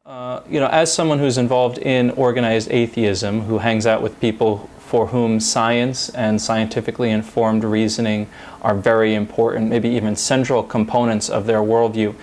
As someone who's involved in organized atheism, who hangs out with people for whom science and scientifically informed reasoning are very important, maybe even central components of their worldview,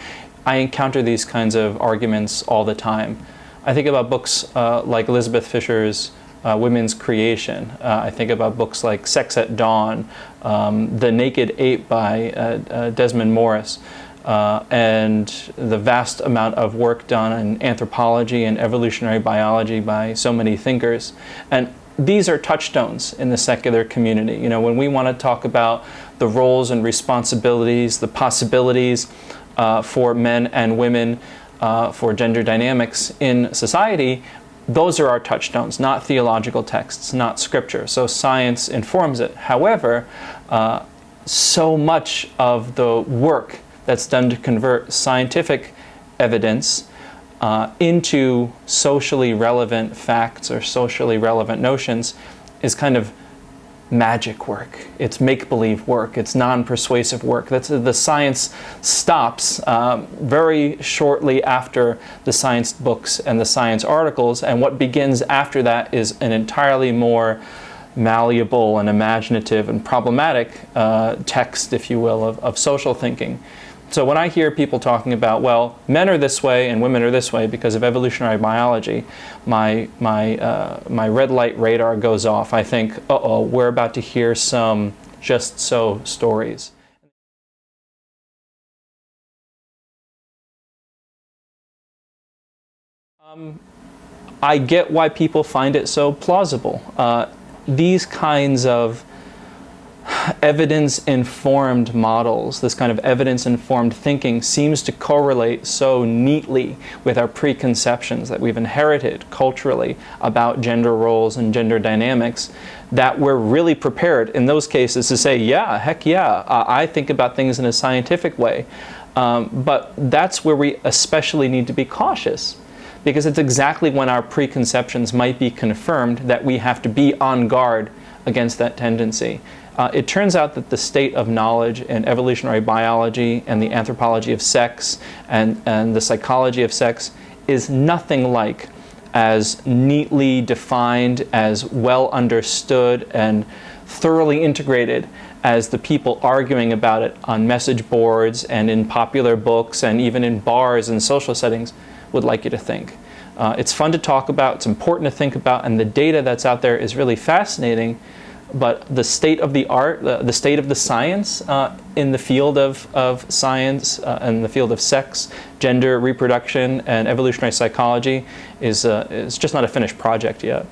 I encounter these kinds of arguments all the time. I think about books like Elizabeth Fisher's Women's Creation. I think about books like Sex at Dawn, The Naked Ape by Desmond Morris. And the vast amount of work done in anthropology and evolutionary biology by so many thinkers. And these are touchstones in the secular community. When we want to talk about the roles and responsibilities, the possibilities for men and women, for gender dynamics in society, those are our touchstones, not theological texts, not scripture. So science informs it. However, so much of the work that's done to convert scientific evidence into socially relevant facts or socially relevant notions is kind of magic work. It's make-believe work. It's non-persuasive work. The science stops very shortly after the science books and the science articles, and what begins after that is an entirely more malleable and imaginative and problematic text, if you will, of social thinking. So when I hear people talking about, well, men are this way and women are this way because of evolutionary biology, my red light radar goes off. I think, uh-oh, we're about to hear some just so stories. I get why people find it so plausible. These kinds of evidence-informed models, this kind of evidence-informed thinking seems to correlate so neatly with our preconceptions that we've inherited culturally about gender roles and gender dynamics that we're really prepared in those cases to say, yeah, heck yeah, I think about things in a scientific way. But that's where we especially need to be cautious, because it's exactly when our preconceptions might be confirmed that we have to be on guard against that tendency. It turns out that the state of knowledge in evolutionary biology and the anthropology of sex and the psychology of sex is nothing like as neatly defined, as well understood, and thoroughly integrated as the people arguing about it on message boards and in popular books and even in bars and social settings would like you to think. It's fun to talk about, it's important to think about, and the data that's out there is really fascinating. But the state of the art, the state of the science in the field of science and the field of sex, gender, reproduction, and evolutionary psychology is just not a finished project yet.